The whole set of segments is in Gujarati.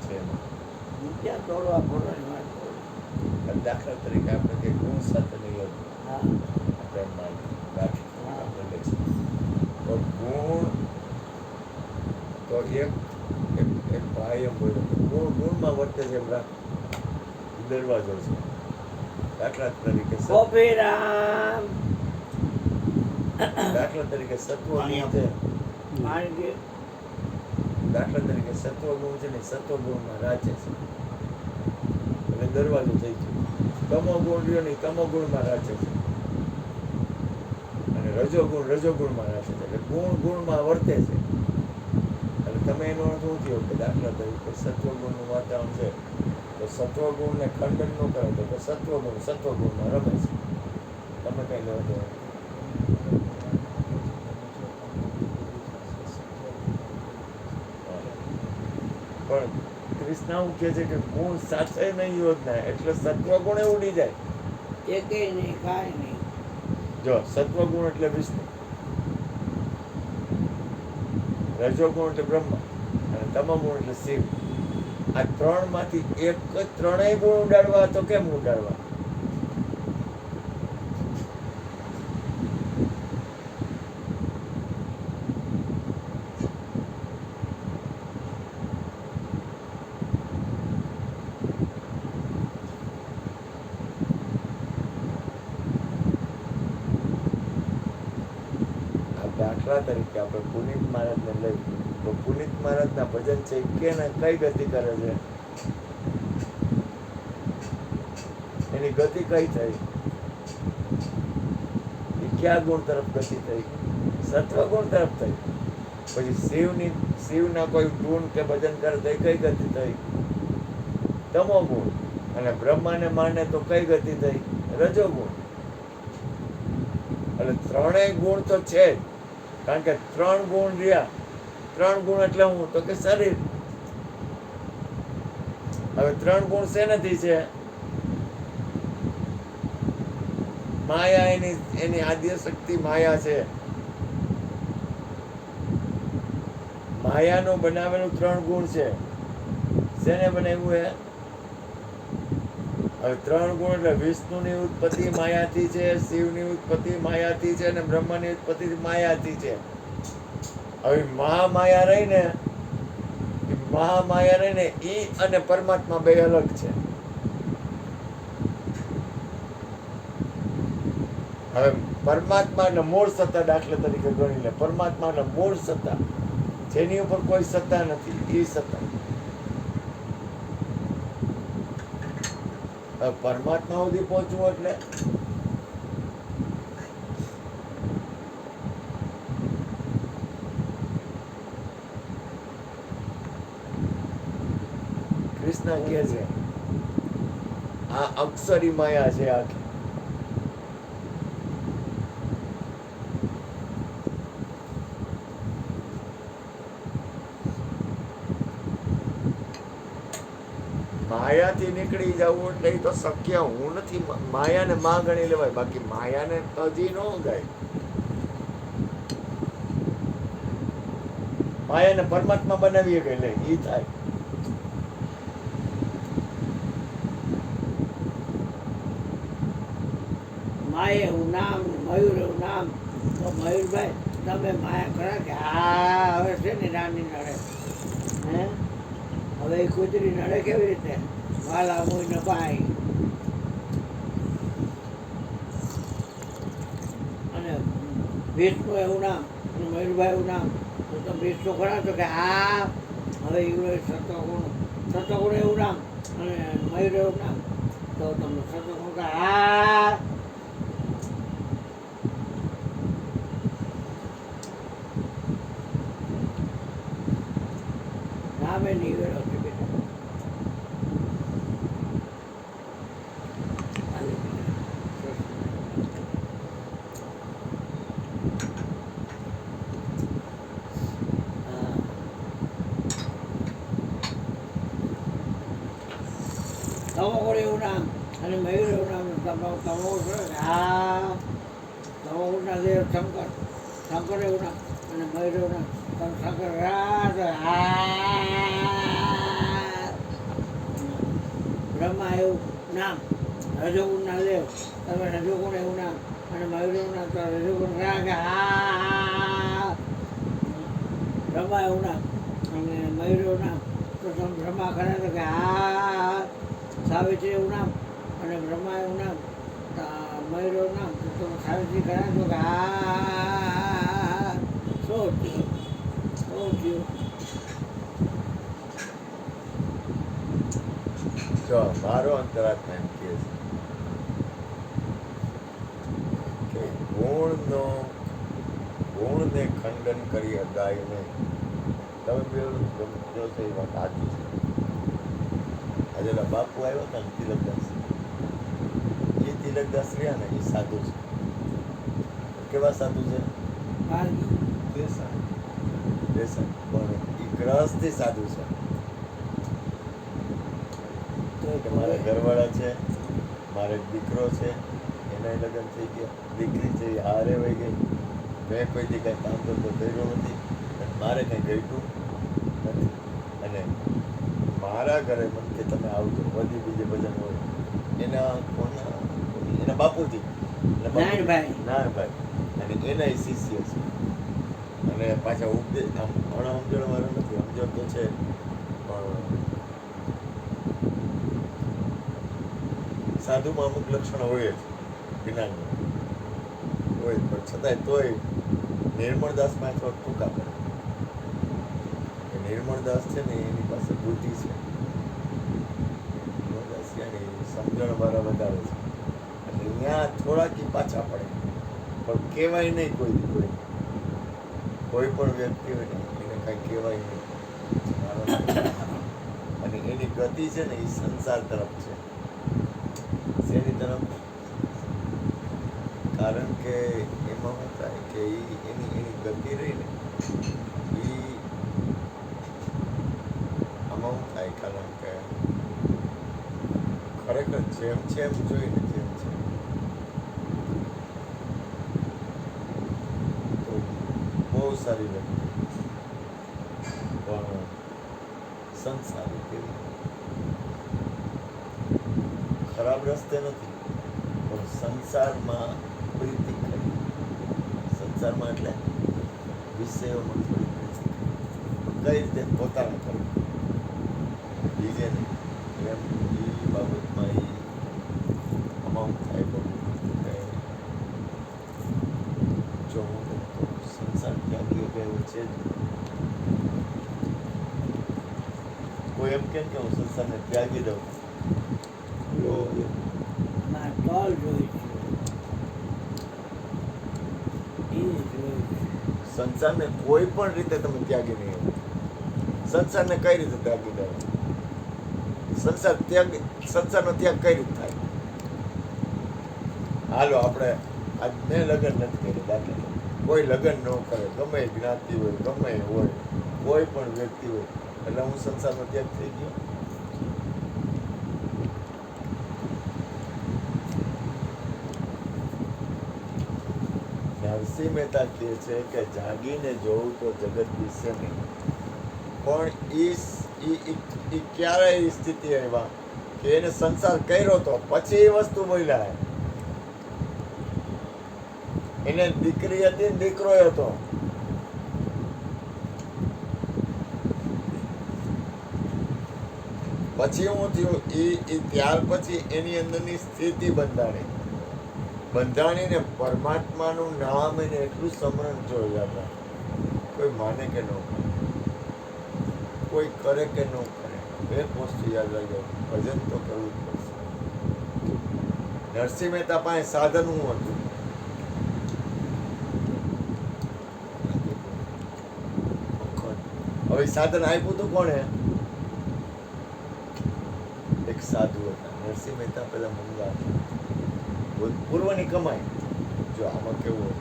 છે વિદ્યા તોડવા ફોડવાની વાત કરું. દાખલા તરીકે આપણે કંઈ ગુણ સાથે નહીં હતું હા આપણે દાખલા આપણે લઈશું તો ગુણ તો એક ભાઈ એમ બોલ્યો ગુણમાં વર્તે છે એમ રાખ દરવાજો છે દાખલા તરીકે કોફીરામ દાખલા તરીકે સત્વગુણ છે માણકી દાખલા તરીકે સત્વગુણ છે ને સત્વગુણમાં રાચે છે એટલે દરવાજો થઈ ગયો તમો ગુણ રહ્યો નહીં તમો ગુણમાં રાચે છે અને રજોગુણમાં રાચે છે એટલે ગુણમાં વર્તે છે એટલે તમે એનો અર્થ શું થયો કે દાખલા તરીકે સત્વગુણનું વાતાવરણ છે તો સત્વગુણને ખંડન ન કરે તો સત્વગુણમાં રમે છે તમે કઈ લેવા દો પણ કૃષ્ણ એવું કહે છે કે ગુણ સાથે નહીં યોજના એટલે સત્વગુણ એ ઉડી જાય એકે નહીં કાંઈ નહીં. જો સત્વગુણ એટલે વિષ્ણુ રજોગુણ એટલે બ્રહ્મા અને તમોગુણ એટલે શિવ આ ત્રણમાંથી એક જ ત્રણેય ગુણ ઉડાડવા તો કેમ ઉડાડવા દાખલા તરીકે આપણે પુનિત મહારાજને લઈ તો પુનિત મહારાજના ભજન છે કે ને કઈ ગતિ કરે છે એની ગતિ કઈ થઈ એ કયા ગુણ તરફ ગતિ થઈ સત્વગુણ તરફ થઈ પછી શિવના કોઈ ગુણ કે ભજન કરે તો કઈ ગતિ થઈ તમો ગુણ અને બ્રહ્માને માને તો કઈ ગતિ થઈ રજોગુણ એટલે ત્રણેય ગુણ તો છે જ કારણ કે ત્રણ ગુણ રહ્યા ત્રણ ગુણ એટલે હું તો કે શરીર હવે ત્રણ ગુણ શેનાથી છે માયા એની આદ્ય શક્તિ માયા છે માયાનું બનાવેલું ત્રણ ગુણ છે શેને બનાવ્યું હે હવે ત્રણ ગુણ એટલે વિષ્ણુની ઉત્પત્તિ માયાથી છે શિવની ઉત્પત્તિ માયાથી છે અને બ્રહ્માની ઉત્પત્તિ માયાથી છે હવે મહામાયા રહીને ઈ અને પરમાત્મા બે અલગ છે હવે પરમાત્મા એટલે મૂળ સત્તા દાખલા તરીકે ગણી લે પરમાત્મા એટલે મૂળ સત્તા જેની ઉપર કોઈ સત્તા નથી એ સત્તા પરમાત્મા સુધી પહોંચવું એટલે કૃષ્ણ કહે છે આ અક્ષરી માયા છે આખી માયાથી નીકળી જવું એટલે એ તો શક્ય હું નથી માયાને માં ગણી લેવાય બાકી માયાને તજી ન ગાય માયાને પરમાત્મા બનાવીએ કે લે ઈ થાય માએ એવું નામ મયુર એવું નામ તો મયુરભાઈ તમે માયા ખરા કે હા હવે છે ને નાની નડે હે હવે એ કૂતરી નડે કેવી રીતે વાલા મોઈને ભાઈ અને વિષ્ણુ એવું નામ અને મયુરભાઈ એવું નામ તો તમે વિષ્ણુ ખરા તો કે હા હવે એવું સતગુણ એવું નામ અને મયુર એવું નામ તો તમને સતગુણ કે હા નામે નીવેડો છે બેટા તમોગુણ એવું નામ અને મયુર એવું નામ તમોગુણ હા તમોગુણના દેવ શંકર એવું નામ અને મયુર એવું નામ શંકર રાજ હા બ્રહ્મા એવું નામ, રજોગુણના દેવ તમે રજોગુણ એવું નામ, અને મયુર એવું નામ તો રજોગુણ ખરા કે હા. બ્રહ્મા એવું નામ અને મયુર એવું નામ તો તમે બ્રહ્મા ખરા તો કે હા. સાવિત્રી એવું નામ અને બ્રહ્મા એવું નામ, મયુર એવું નામ તો તમે સાવિત્રી ખરા તો કે હા. શું થયું? શું થયું? જો મારો અંતરાત્મા એમ કહે છે કે ગુણને ખંડન કરી અગાય નહીં. તમે પેલું જો છો એ વાત સાચી છે. આજે ઓલા બાપુ આવ્યો હતા ને તિલકદાસ, એ તિલકદાસ રહ્યા ને એ સાધુ છે. કેવા સાધુ છે? દેસાઈ. પણ એ ગ્રહસ્થી સાધુ છે. કે મારા ઘરવાળા છે, મારે એક દીકરો છે, એના લગ્ન થઈ ગયા, દીકરી છે એ હારે વહી ગઈ, મેં કોઈ દી કાંઈ કામ ધંધો કર્યો નથી અને મારે કંઈ ઘટ્યું નથી. અને મારા ઘરે મને કે તમે આવજો, બધી બીજે ભજન હોય એના બાપુજી નારાયણભાઈ અને એના શિષ્ય છે. અને પાછા ઉપદેશ આમ અણસમજણ વાળો નથી, સમજણ તો છે પણ સાધુમાં અમુક લક્ષણો હોય જ જ્ઞાનના હોય, પણ છતાંય તોય નિર્મળદાસમાં થોડા ટૂંકા પડે. નિર્મળદાસ છે ને એની પાસે બુદ્ધિ છે, નિર્મળદાસ છે ને સમજણ વાળા વધારે છે એટલે ત્યાં થોડાક પાછા પડે, પણ કહેવાય નહીં કોઈ પણ વ્યક્તિ હોય ને એને કાંઈ કહેવાય નહીં. અને એની ગતિ છે ને એ સંસાર તરફ છે. શેની તરફ? કારણ કે એમાં શું થાય કે એની ગતિ રહી ને એ આમાં શું થાય, કારણ કે ખરેખર જેમ છે એમ જોઈને જેમ છે તો બહુ સારી વ્યક્તિ પણ સંસારી કેવી ખરાબ રસ્તે નથી, પણ સંસારમાં પ્રીતિ કરી, સંસારમાં એટલે વિષયોમાં થોડી પ્રીતિ કઈ રીતે પોતાના કરવું, બીજે નહીં. એમ એ બાબતમાં એ અમાઉન્ટ થાય બહુ કે જો હું તો સંસાર ત્યાગીઓ કે એવું છે જ. કોઈ એમ કેમ કે હું સંસારને ત્યાગી દઉં સંસારને કોઈ પણ રીતે તમે ત્યાગી નહીં હો. સંસારને કઈ રીતે ત્યાગી દો? સંસારનો ત્યાગ કઈ રીતે થાય? હાલો આપણે આજ મેં લગ્ન નથી કર્યું, દાખલા કોઈ લગ્ન ન કરે, ગમે એ જ્ઞાતિ હોય, ગમે એ હોય, કોઈ પણ વ્યક્તિ હોય, એટલે હું સંસારનો ત્યાગ થઈ ગયો. નરસિંહ મહેતા કહે છે કે જાગીને જોવું તો જગત દિશે નહીં, પણ એ ક્યારે એ સ્થિતિ આવ્યા કે એને સંસાર કર્યો તો પછી એ વસ્તુ બોલ્યા. એને દીકરી હતી ને દીકરો હતો, પછી શું થયું એ ત્યાર પછી એની અંદરની સ્થિતિ બંધાણીને પરમાત્માનું નામ એને એટલું સ્મરણ જોયા. કોઈ માને કે ન માને, કોઈ કરે કે ન કરે, એક વસ્તુ યાદ રાખજો, ભજન તો કરવું જ પડશે. નરસિંહ મહેતા પાસે સાધન શું હતું? હવે સાધન આપ્યું હતું કોણે? એક સાધુ હતા. નરસિંહ મહેતા પેલા મૂંગા હતા, પૂર્વની કમાઈ. જો આમાં કેવું હોય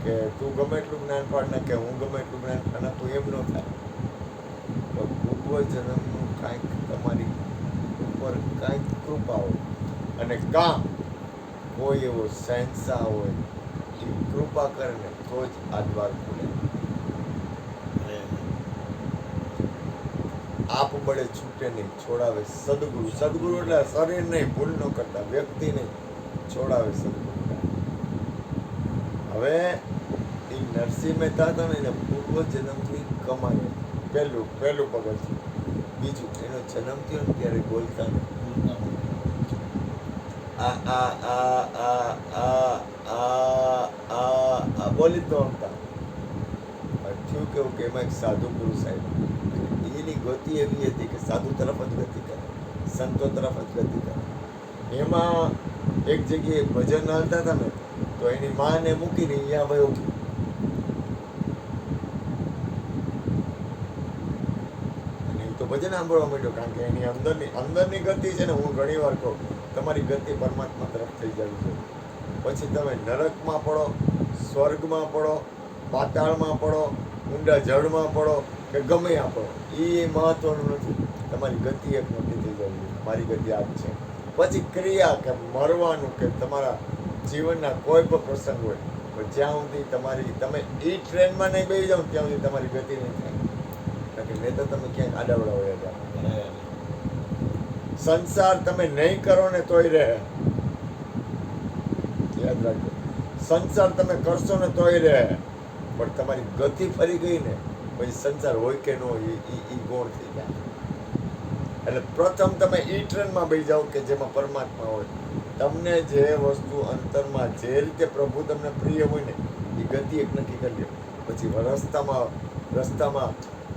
કે તું ગમે એટલું જ્ઞાન પાડ નાખે, હું ગમે એટલું જ્ઞાન પાડ નાખું, એમ ન થાય. પણ પૂર્વ જન્મનું કાંઈક તમારી ઉપર કાંઈક કૃપા હોય, અને કામ કોઈ એવો શહેનશાહ હોય એ કૃપા કરે ને તો જ આ દ્વાર ખુલે. આપ બળે છૂટે નહીં, છોડાવે સદગુરુ. સદગુરુ એટલે શરીર નહીં, ભૂલ ન કરતા, વ્યક્તિ નહીં, છોડાવે સદગુરુ. હવે એ નરસિંહ મહેતા હતા ને એને પૂર્વ જન્મની કમાઈ હતી. પહેલું પગથિયું. બીજું, એનો જન્મ થયો ને ત્યારે બોલતા નહીં. બોલી જ નહોતા. થયું કેવું કે એમાં એક સાધુ પુરુષ આવ્યો. એની ગતિ એવી હતી કે સાધુ તરફ જ ગતિ કરે, સંતો તરફ જ ગતિ કરે. એમાં એક જગ્યાએ ભજન હાલતા હતા ને તો એની માને મૂકીને અહીંયા વયો ગયો. અને એ તો ભજન સાંભળવા માંડ્યો, કારણ કે એની અંદરની ગતિ છે ને, હું ઘણી વાર કહું તમારી ગતિ પરમાત્મા તરફ થઈ જવી જોઈએ. પછી તમે નરકમાં પડો, સ્વર્ગમાં પડો, પાતાળમાં પડો, ઊંડા જળમાં પડો કે ગમે ત્યાં પડો, એ મહત્વનું નથી. તમારી ગતિ એક નક્કી થઈ જવી જોઈએ. મારી ગતિ આ જ છે. પછી ક્રિયા કે મરવાનું કે તમારા જીવનના કોઈ પણ પ્રસંગ હોય, પણ જ્યાં સુધી તમે એ ટ્રેનમાં નહીં બેસી જાઓ ત્યાં સુધી તમારી ગતિ નહીં થાય. કારણ કે નહીં તો તમે ક્યાંક આડાવડા હોય જાઓ. સંસાર તમે નહીં કરો ને તોય રહે. યાદ રાખજો, સંસાર તમે કરશો ને તોય રહે, પણ તમારી ગતિ ફરી ગઈ ને પછી સંસાર હોય કે ન હોય એ ગૌણ થઈ જાય. એટલે પ્રથમ તમે એ ટ્રેનમાં બેસી જાઓ કે જેમાં પરમાત્મા હોય. તમને જે વસ્તુ અંતરમાં જે રીતે પ્રભુ તમને પ્રિય હોય ને એ ગતિ એક નક્કી કરી લો. પછી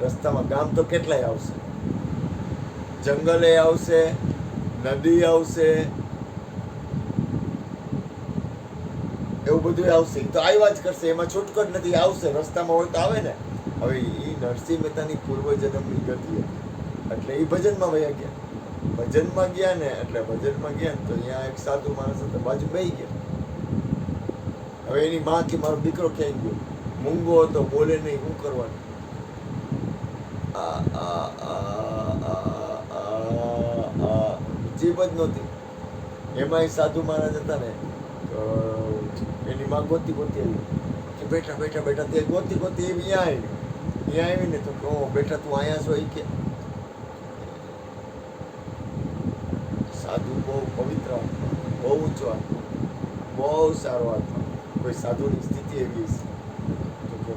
રસ્તામાં ગામ તો કેટલાય આવશે, જંગલે આવશે, નદી આવશે, એવું બધું આવશે. તો આવ્યા જ કરશે, એમાં છૂટકો જ નથી. આવશે, રસ્તામાં હોય તો આવે ને. હવે એ નરસિંહ મહેતાની પૂર્વજન્મની ગતિ હતી. એટલે એ ભજનમાં વયા ગયા. ભજનમાં ગયા ને તો અહીંયા એક સાધુ માણસ હતો, બાજુ બેસી ગયા. હવે એની માં કે મારો દીકરો ક્યાંય ગયો, મૂંગો હતો, બોલે નહીં, શું કરવાનું? જીભ જ નહોતી. એમાં એ સાધુ મહારાજ હતા ને તો એની માં ગોતી આવી કે બેઠા તે ગોતી એવી અહીંયા આવી ને તો બેટા તું અહીંયા છો. એ કે સાધુ બહુ પવિત્ર આત્મા, બહુ ઊંચો આત્મા, બહુ સારો આત્મા. કોઈ સાધુની સ્થિતિ એવી છે તો કે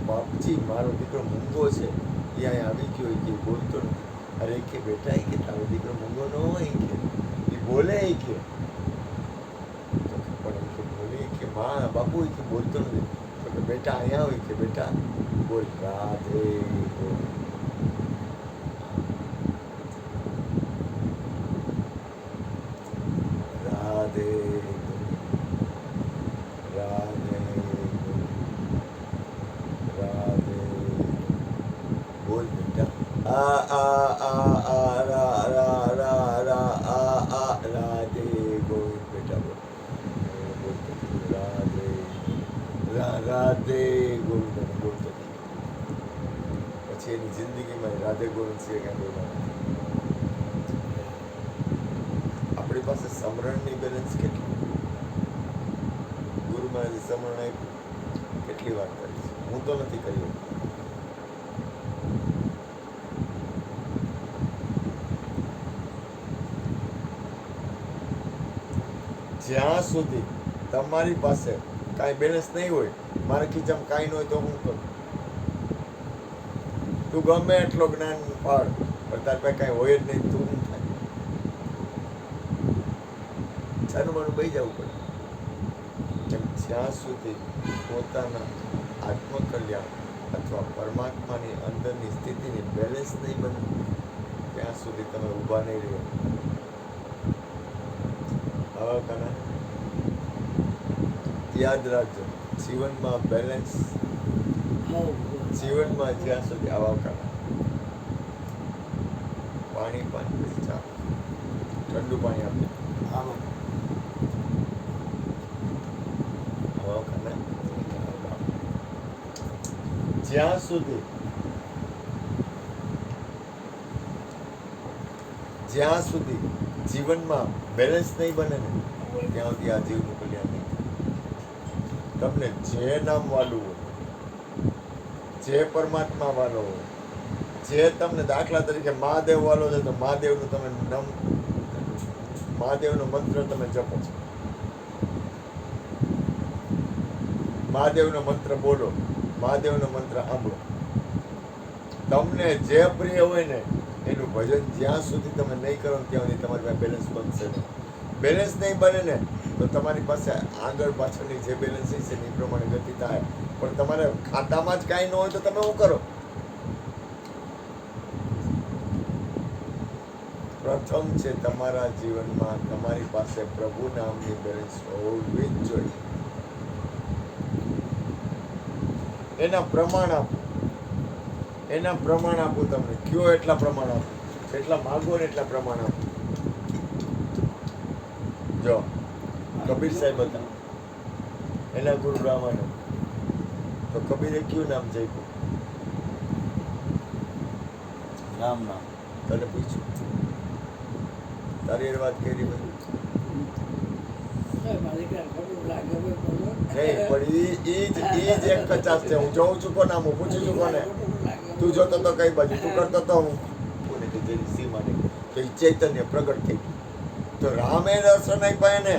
બાપજી મારો દીકરો મૂંગો છે, એ અહીંયા આવી ગયો, કે બોલતો નથી. અરે કે બેટા કે તારો દીકરો મૂંગો ન હોય, કે એ બોલે કે પણ કે બોલે કે માં બાપુ કે બોલતો નથી. તો કે બેટા અહીંયા હોય કે બેટા બોલ રાધે બોલ. રાધે રાધે રાધે બોલ બેટા. રાધે બોલ બેટા બોલ. રાધે ગોવિંદ બોલતો. પછી એની જિંદગીમાં રાધે ગોવિંદ સિવાય ક્યાં બોલવાનું. આપણી પાસે સમરણની બેલેન્સ કેટલી? ગુરુ મહારાજે સમરણ આપ્યું, કેટલી વાત કરી છે? હું તો નથી કરી. જ્યાં સુધી તમારી પાસે કાંઈ બેલેન્સ નહીં હોય, મારા ખીચામાં કાંઈ ન હોય તો હું કરું. તું ગમે એટલો જ્ઞાન પાડ, પણ તાર પાસે કાંઈ હોય જ નહીં, તું શું થાય? છાનું માનું બહી જવું પડે. કેમ? જ્યાં સુધી પોતાના આત્મકલ્યાણ અથવા પરમાત્માની અંદરની સ્થિતિની બેલેન્સ નહીં બને ત્યાં સુધી તમે ઊભા નહીં રહ્યો. હવે કના યાદ રાખજો, જીવનમાં બેલેન્સ, જીવનમાં જ્યાં સુધી આવા કરા પાણી પછી ચા, ઠંડુ પાણી આપે. જ્યાં સુધી જીવનમાં બેલેન્સ નહીં બને ને ત્યાં સુધી આ જીવનું કલ્યાણ નહીં. તમને જે નામ વાલું હોય, જે પરમાત્મા વાલો હોય, જે તમને દાખલા તરીકે મહાદેવ વાળો છે તો મહાદેવનું તમે મહાદેવનો મંત્ર તમે જપો છો, મહાદેવનો મંત્ર બોલો, મહાદેવનો મંત્ર સાંભળો. તમને જે પ્રિય હોય ને એનું ભજન જ્યાં સુધી તમે નહીં કરો ને ત્યાં સુધી તમારી પાસે બેલેન્સ બનશે નહીં. બેલેન્સ નહીં બને ને તો તમારી પાસે આગળ પાછળની જે બેલેન્સ છે એ પ્રમાણે ગતિ થાય. પણ તમારે ખાતામાં જ કાંઈ ન હોય તો તમે શું કરો? પ્રથમ છે તમારા જીવનમાં તમારી પાસે પ્રભુ નામની બેલેન્સ હોવી જ જોઈએ. એના પ્રમાણ આપો, એના પ્રમાણ આપું તમને. કયો એટલા પ્રમાણ આપો, જેટલા માગો ને એટલા પ્રમાણ આપો. જો કબીર સાહેબ હતા, એના ગુરુ રામાનંદ. તો કબીરે કયું નામ જપ્યું? રામ નામ. તને પૂછ્યું, તારી એ વાત કરી બધી મારી કાંઈ ખોટું લાગે હોય તો લો. નહીં, પણ ઈ જ એક કચાસ છે. હું જોઉં છું કોને, હું પૂછું છું કોને, તું જોતો તો કઈ બાજુ, તું કરતો તો હું કોને કે જેની સીમા નહીં, તો ઈ ચૈતન્ય પ્રગટ થઈ ગયું. તો રામે દર્શન આપ્યા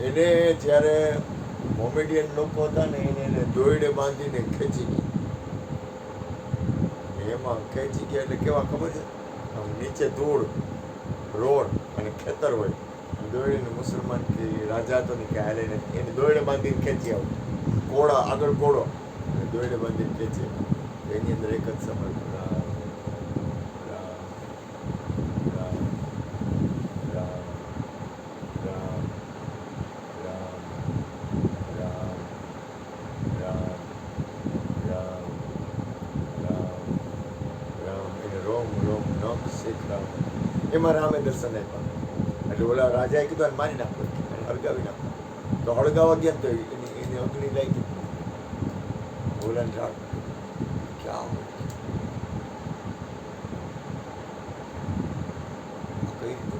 એને જ્યારે મોમેડિયન લોકો હતા ને એને દોયડે બાંધીને ખેંચી ગયા. એમાં ખેંચી ગયા એટલે કેવા ખબર છે? આમ નીચે ધૂળ, રોડ અને ખેતર હોય. દોયડીને મુસલમાન કે રાજા હતો ને કે હાલે એને દોયડે બાંધીને ખેંચી આવું. ઘોડા આગળ ઘોડો, દોયડે બાંધીને ખેંચી. એની અંદર એક જ સમય રામ રામ રામ રામ રામ રામ રામ રામ રામ રામ રામ. એને રોમ રોમ નમ શેખ રામ. એમાં રામે દર્શન આપ્યા. એટલે ઓલા રાજાએ કીધું એને મારી નાખો, એને હળગાવી નાખો. તો હળગાવા ગયા તો એની અગ્નિ લાગી. ઓલાને રાગ ક્યાં હોય કઈ રીતે?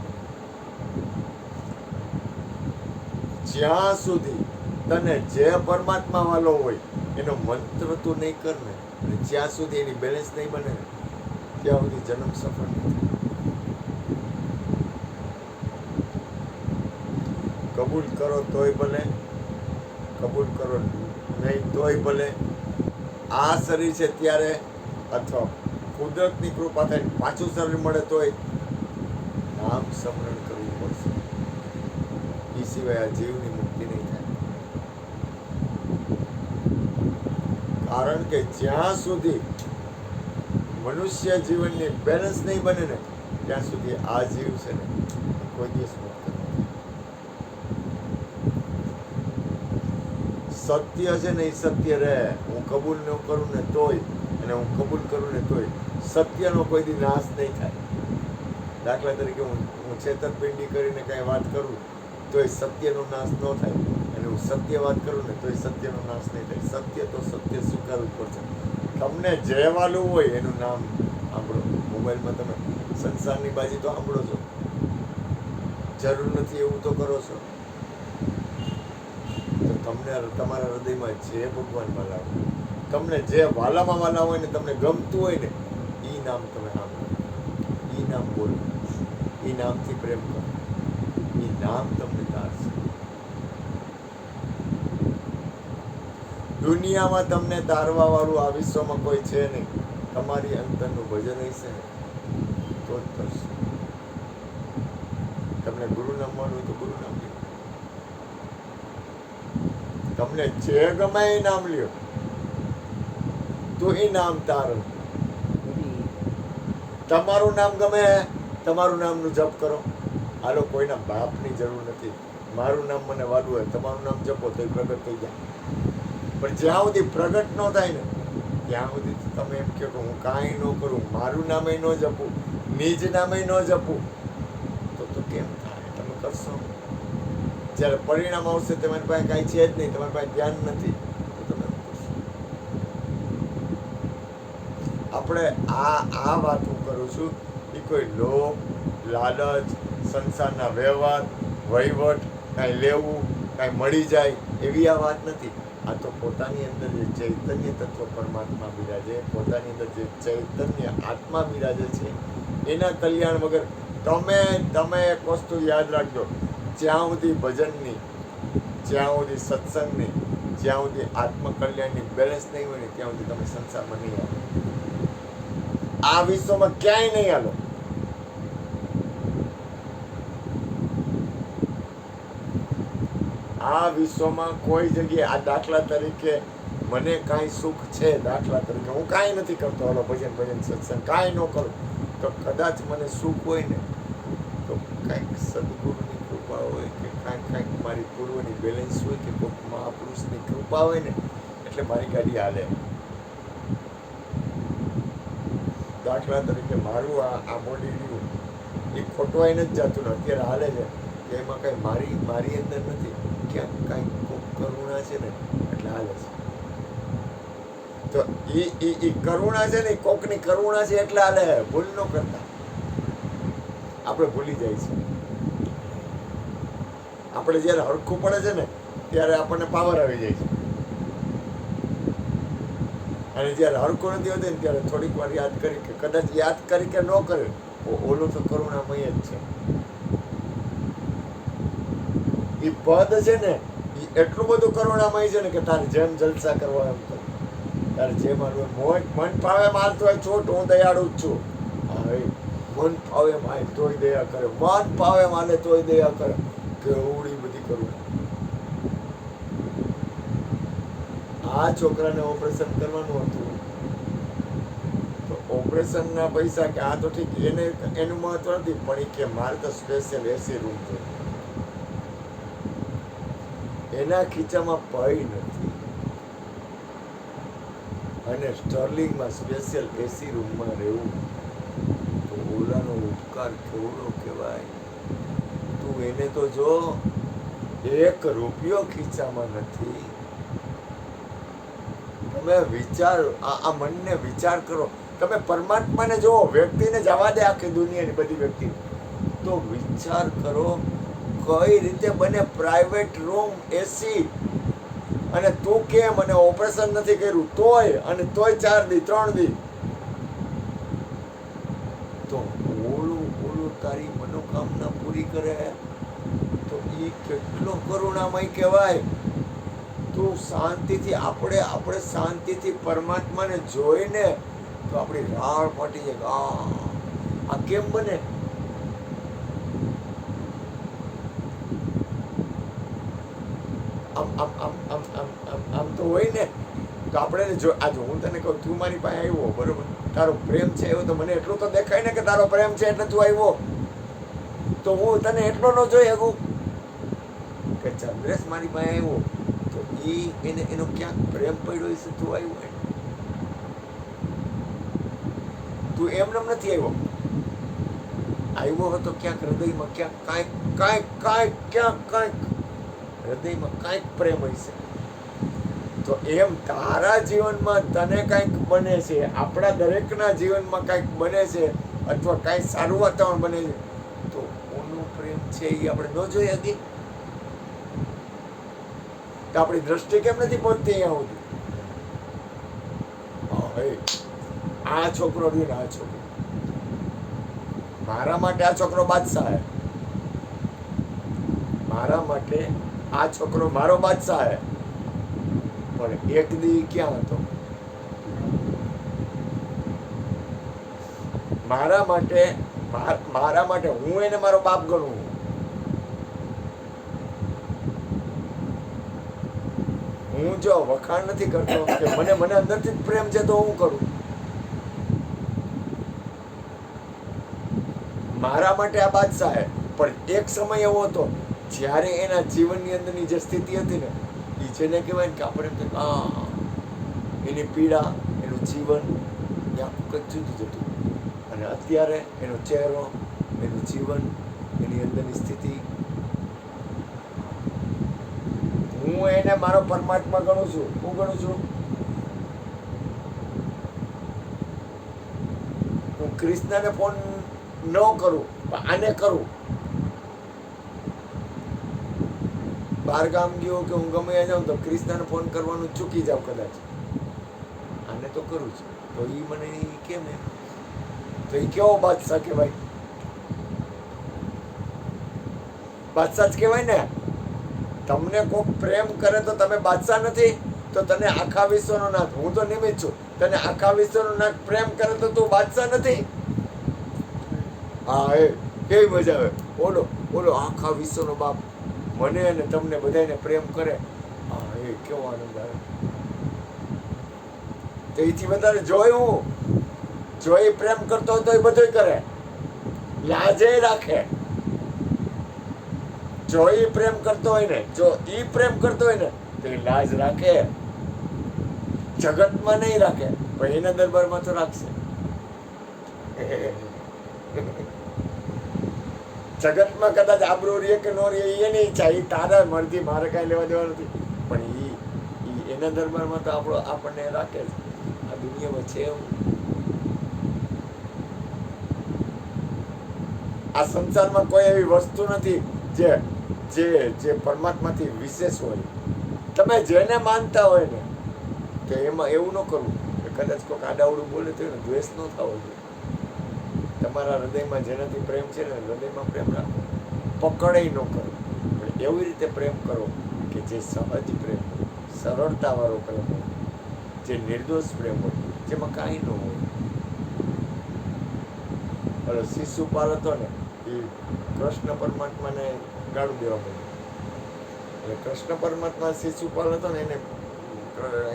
જ્યાં સુધી તને જે પરમાત્મા વાલો હોય એનો મંત્ર તું નહીં કર ને, અને જ્યાં સુધી એની બેલેન્સ નહીં બને ને ત્યાં સુધી જન્મ સફળ નથી. કબૂલ કરો તોય ભલે, કબૂલ કરો નહીં તોય ભલે. આ શરીર છે ત્યારે અથવા કુદરતની કૃપા થાય પાછું શરીર મળે તોય નામ સ્મરણ કરવું પડશે. એ સિવાય આ જીવની મુક્તિ નહીં થાય. કારણ કે જ્યાં સુધી મનુષ્ય જીવનની બેલેન્સ નહીં બને ને ત્યાં સુધી આ જીવ છે ને કોઈ દિવસ મુક્ત નથી. સત્ય છે ને એ સત્ય રહે. હું કબૂલ ન કરું ને તોય, અને હું કબૂલ કરું ને તોય સત્યનો કોઈ દી નાશ નહીં થાય. દાખલા તરીકે હું છેતરપિંડી કરીને કાંઈ વાત કરું તોય સત્યનો નાશ ન થાય, અને હું સત્ય વાત કરું ને તોય સત્યનો નાશ નહીં થાય. સત્ય તો સત્ય સ્વીકારવું પડશે. તમને જે વાલું હોય એનું નામ સાંભળો. મોબાઈલમાં તમે સંસારની બાજી તો સાંભળો છો, જરૂર નથી એવું તો કરો છો. તો તમને તમારા હૃદયમાં જે ભગવાન વાલા હોય, તમને જે વાલામાં વાલા હોય ને તમને ગમતું હોય ને એ નામ તમે સાંભળો, એ નામ બોલો, એ નામથી પ્રેમ કરો, એ નામ તમને તારશે. દુનિયામાં તમને તારવા વાળું આ વિશ્વમાં કોઈ છે નહીં. તમારી અંતરનું ભજન હશે ને તો જ કરશે. તમને ગુરુ નામ મળવું તો ગુરુ નામ લ્યો, તમને જે ગમે એ નામ લ્યો, તો એ નામ તારું. તમારું નામ ગમે, તમારું નામનું જપ કરો. હાલો, કોઈના બાપની જરૂર નથી. મારું નામ મને વાલું હોય, તમારું નામ જપો તો એ પ્રગટ થઈ જાય. પણ જ્યાં સુધી પ્રગટ ન થાય ને ત્યાં સુધી તમે એમ કહો કે હું કાંઈ ન કરું, મારું નામે ન જપું, નિજ નામે ન જપું, તો કેમ થાય? તમે કરશો. જ્યારે પરિણામ આવશે તમારી પાસે કાંઈ છે જ નહીં, તમારી પાસે ધ્યાન નથી, તો તમે કરશો. આપણે આ વાત હું કરું છું એ કોઈ લોભ, લાલચ, સંસારના વ્યવહાર, વહીવટ, કાંઈ લેવું, કાંઈ મળી જાય એવી આ વાત નથી. આ તો પોતાની અંદર જે ચૈતન્ય તત્વ પરમાત્મા બિરાજે, પોતાની અંદર જે ચૈતન્ય આત્મા બિરાજે છે એના કલ્યાણ વગર તમે એક વસ્તુ યાદ રાખજો, જ્યાં સુધી ભજનની, જ્યાં સુધી સત્સંગની, જ્યાં સુધી આત્મકલ્યાણની બેલેન્સ નહીં હોય ને ત્યાં સુધી તમે સંસારમાં નહીં આવો. આ વિશ્વમાં ક્યાંય નહીં હાલો. આ વિશ્વમાં કોઈ જગ્યાએ, આ દાખલા તરીકે મને કાંઈ સુખ છે, દાખલા તરીકે હું કાંઈ નથી કરતો, હાલો ભજન સત્સંગ કાંઈ ન કરું, તો કદાચ મને સુખ હોય ને તો કાંઈક સદગુરુની કૃપા હોય કે કાંઈક મારી પૂર્વની બેલેન્સ હોય કે કોઈક મહાપુરુષની કૃપા હોય ને એટલે મારી ગાડી હાલે. દાખલા તરીકે મારું આ બોડી રહ્યું એ ખોટવાઈને જ જતું ને અત્યારે હાલે છે કે એમાં કાંઈ મારી અંદર નથી, ક્યાંક કાંઈક કોક કરુણા છે ને એટલે હાલે છે. તો એ કરુણા છે ને, કોકની કરુણા છે એટલે હાલે. ભૂલ ન કરતા, આપણે ભૂલી જાય છે. આપણે જ્યારે હરખું પડે છે ને ત્યારે આપણને પાવર આવી જાય છે, અને જ્યારે હરખું નથી હોતી ને ત્યારે થોડીક વાર યાદ કરી કે કદાચ યાદ કરી કે ન કરે, ઓલું તો કરુણામય જ છે. એ પદ છે ને એ એટલું બધું કરુણામય છે ને કે તારે જેમ જલસા કરવા એમ કર, તારે જે માનવું મન ફાવે માનતો હોય છોટ, હું દયાળુ જ છું. હા, મન ફાવે માય તોય દયા કરે, મન ફાવે માને તોય દયા કરે, કેવડી બધી કરુણા. આ છોકરાને ઓપરેશન કરવાનું હતું તો ઓપરેશનના પૈસા કે આ તો ઠીક, એનું મહત્વ નથી, પણ એ કે મારે તો સ્પેશિયલ એસી રૂમ જોઈએ. એના ખીચામાં પૈ નથી અને સ્ટર્લિંગમાં સ્પેશિયલ એસી રૂમમાં રહેવું, તો ઓલાનો ઉપકાર કેવડો કહેવાય. તું એને તો જો, 1 રૂપિયો ખીચામાં નથી. તમે વિચાર, આ મનને વિચાર કરો. તમે પરમાત્માને જુઓ, વ્યક્તિને જવા દે, આખી દુનિયાની બધી વ્યક્તિ, તો વિચાર કરો કઈ રીતે બને પ્રાઇવેટ રૂમ એસી, અને તું કે મને ઓપરેશન નથી કર્યું તોય 4 દી 3 દી, તો ઓલું તારી મનોકામના પૂરી કરે, તો એ કેટલો કરુણામય કહેવાય. તું શાંતિથી, આપણે શાંતિથી પરમાત્માને જોઈને તો આપણી રાળ ફાટી જાય. આ કેમ બને? આમ તો હોય ને, તો આપણે જો આજે હું તને કહું, તું મારી પાસે આવ્યો, બરોબર, તારો પ્રેમ છે એવો તો મને એટલું તો દેખાય ને કે તારો પ્રેમ છે એટલે તું આવ્યો. તો હું તને એટલો ન જોઈ શકું કે ચંદ્રેશ મારી પાસે આવ્યો તો એનો ક્યાંક પ્રેમ પડ્યો હશે, તું આવ્યો. તું એમને નથી આવ્યો હતો ક્યાંક હૃદયમાં, ક્યાંક હૃદયમાં કાંઈક પ્રેમ હશે. તો એમ તારા જીવનમાં તને કાંઈક બને છે, આપણા દરેકના જીવનમાં કાંઈક બને છે, અથવા કાંઈ સારું વાતાવરણ બને છે, તો ઓનો પ્રેમ છે એ આપણે ન જોઈ શકીએ. તો આપણી દ્રષ્ટિ કેમ નથી પહોંચતી અહીંયા સુધી? આ છોકરો રહ્યો ને, આ છોકરો મારા માટે, આ છોકરો બાદશાહ હે મારા માટે, આ છોકરો મારો બાદશાહ હે. પણ એક દી ક્યાં હતો? મારા માટે હું એને મારો બાપ ગણું. હું જો વખાણ નથી કરતો કે મને અંદરથી જ પ્રેમ છે તો હું કરું. મારા માટે આ બાદશાહ હે. પણ એક સમય એવો હતો જ્યારે એના જીવનની અંદરની જે સ્થિતિ હતી ને, એ જેને કહેવાય ને કે આપણે એની પીડા, એનું જીવન એ આખું કંઈક જુદું જ હતું. અને અત્યારે એનો ચહેરો, એનું જીવન, એની અંદરની સ્થિતિ, હું એને મારો પરમાત્મા ગણું છું. હું ગણું છું, હું કૃષ્ણને ફોન ન કરું પણ આને કરું. બહાર ગામ ગયો કે હું ગમે ત્યાં જાઉં તો ક્રિષ્નાને ફોન કરવાનું ચૂકી જાઉં કદાચ, આને તો કરું છું, તો એ મને ઈ કેમ એમ? તો એ કેવો બાદશાહ કહેવાય? બાદશાહ જ કહેવાય ને. તમને કોઈક પ્રેમ કરે તો તમે બાદશાહ નથી? તો તને આખા વિશ્વનો નાથ, હું તો નિમિત્ત છું, તને આખા વિશ્વનો નાથ પ્રેમ કરે તો તું બાદશાહ નથી? હા, એ કેવી મજા આવે. બોલો બોલો, આખા વિશ્વનો બાપ મને અને તમને બધાને પ્રેમ કરે, હા એ કેવો આનંદ આવે. તો એથી વધારે જોયું, જો એ પ્રેમ કરતો હોય તો એ બધું કરે, લાજે રાખે. જો એ પ્રેમ કરતો હોય ને, જો ઈ પ્રેમ કરતો હોય ને તો એ લાજ રાખે, જગતમાં નહીં રાખે પણ એના દરબારમાં તો રાખશે. જગતમાં કદાચ આબરૂ રે કે નો રે એની ઈચ્છા, એ તારા મરજી, મારે કાંઈ લેવા દેવા નથી, પણ ઈ એના દરબારમાં તો આપણને રાખે જ. આ દુનિયામાં છે એવું. આ સંસારમાં કોઈ એવી વસ્તુ નથી જે જે જે પરમાત્માથી વિશેષ હોય. તમે જેને માનતા હોય ને તો એમાં એવું ન કરવું કે કદાચ કોઈક આડાવડું બોલે તો એને દ્વેષ ન થવો જોઈએ. તમારા હૃદયમાં જેનાથી પ્રેમ છે ને હૃદયમાં પ્રેમ રાખો, પકડે ન કરો, પણ એવી રીતે પ્રેમ કરો કે જે સહજ પ્રેમ હોય, સરળતાવાળો પ્રેમ હોય, જે નિર્દોષ પ્રેમ હોય, જેમાં કાંઈ ન હોય. હવે શિશુપાલ હતો ને એ કૃષ્ણ પરમાત્માને ગાળું દેવા માંડ્યો. એટલે કૃષ્ણ પરમાત્મા શિશુપાલ હતો ને એને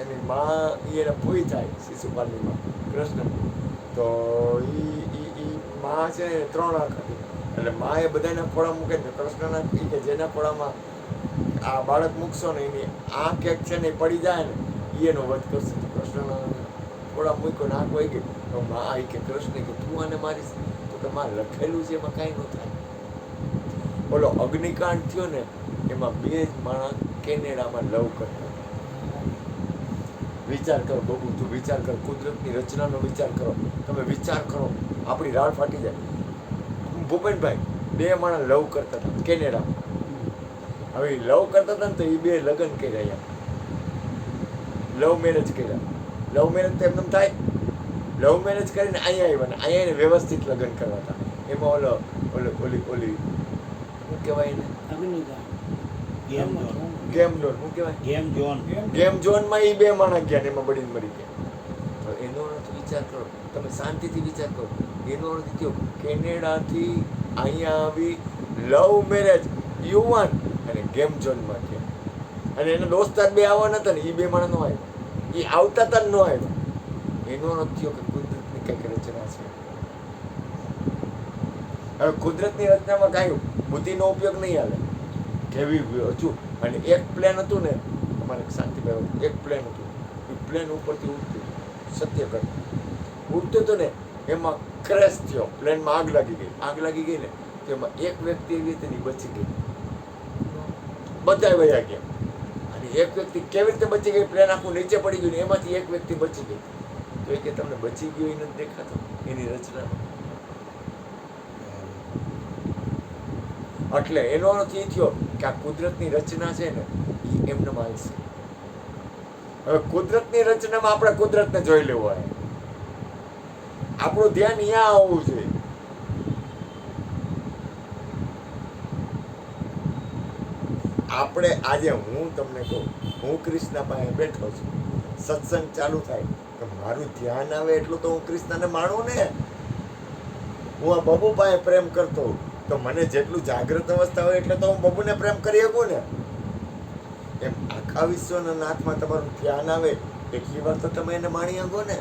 એની માં એને ભૂઈ થાય, શિશુપાલની માં કૃષ્ણ. તો ઈ માં છે ને 3 આંખ હતી, એટલે માં એ બધાના ખોળા મૂકે ને કૃષ્ણના કે જેના ખોળામાં આ બાળક મૂકશો ને એની આંખ એક છે ને એ પડી જાય ને એનો વધ કરશે. તો કૃષ્ણના ખોળા મૂક્યો ને આંખ વહી ગઈ. તો માં આવી કે કૃષ્ણ કે તું આને મારીશ? તો કે માં લખેલું છે એમાં કાંઈ ન થાય. બોલો અગ્નિકાંડ થયો ને એમાં 2 જ માણસ કેનેડામાં લવ કરતા. વિચાર કરો બબુ, તું વિચાર કર, કુદરતની રચનાનો વિચાર કરો. તમે વિચાર કરો, આપણી રાડ ફાટી જાય. ભૂપેનભાઈ 2 માણસ લવ કરતા હતા કેનેડામાં. હવે લવ કરતા હતા ને તો એ 2 લગ્ન કર્યા, લવ મેરેજ કર્યા. લવ મેરેજ તો એમને થાય? લવ મેરેજ કરીને અહીંયા આવ્યા ને અહીંયા એને વ્યવસ્થિત લગ્ન કરવા હતા. એમાં ઓલી શું કહેવાય એને? ગેમ ઝોન, શું કહેવાય? ગેમ ઝોનમાં એ 2 માણસ ગયા ને એમાં બળીને મરી ગયા. તો એનો અર્થ વિચાર કરો, તમે શાંતિથી વિચાર કરો. એનો અર્થ થયો કેનેડાથી અહીંયા આવી લવ મેરેજ યુવાન અને ગેમ ઝોનમાં થયા. અને એના દોસ્તાર 2 આવવાના હતા ને એ 2 માણસ નો આવ્યા, એ આવતા હતા ન આવ્યા. એનો અર્થ થયો કે કુદરતની કંઈક રચના છે. હવે કુદરતની રચનામાં કાંઈ બુદ્ધિનો ઉપયોગ નહીં આવે. કેવી હજુ અને એક પ્લેન હતું ને અમારે શાંતિભાઈ, એક પ્લેન હતું, એ પ્લેન ઉપરથી ઉડતું સત્ય કરતું ઉડતું હતું ને એમાં ક્રેશ થયો, પ્લેનમાં આગ લાગી ગઈ ને તો એમાં એક વ્યક્તિ એવી રીતે બચી ગઈ, બધા વયા ગયા. અને એક વ્યક્તિ કેવી રીતે બચી ગઈ? પ્લેન આખું નીચે પડી ગયું ને એમાંથી એક વ્યક્તિ બચી ગઈ. તો એ કે તમને બચી ગયો એ નથી દેખાતો એની રચનામાં. એટલે એનો અર્થ એ થયો કે આ કુદરતની રચના છે ને એ એમને માનશે. હવે કુદરતની રચનામાં આપણે કુદરતને જોઈ લેવું હોય, આપણું ધ્યાન અહીંયા આવવું જોઈએ. આપણે આજે હું તમને કહું, હું કૃષ્ણ પાસે બેઠો છું, સત્સંગ ચાલુ થાય તો મારું ધ્યાન આવે એટલું તો હું કૃષ્ણને માણું ને. હું આ બબુ પાસે પ્રેમ કરતો હોઉં તો મને જેટલું જાગૃત અવસ્થા હોય એટલે તો હું બબુને પ્રેમ કરી શકું ને. એમ આખા વિશ્વના નાથમાં તમારું ધ્યાન આવે એટલી વાર તો તમે એને માણી શકો ને.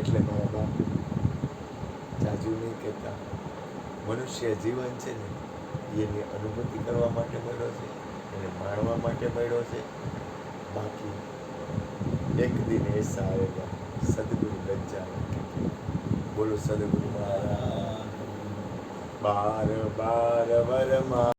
એટલે મારા બાપ જાજુ નહીં કહેતા, મનુષ્ય જીવન છે ને એની અનુભૂતિ કરવા માટે મળ્યો છે, એને માણવા માટે મળ્યો છે. બાકી એક દિન એસા આવેગા સદગુરુ લજ્જા રખેંગે. બોલો સદગુરુ મહારાજ. બાર બાર વરમાં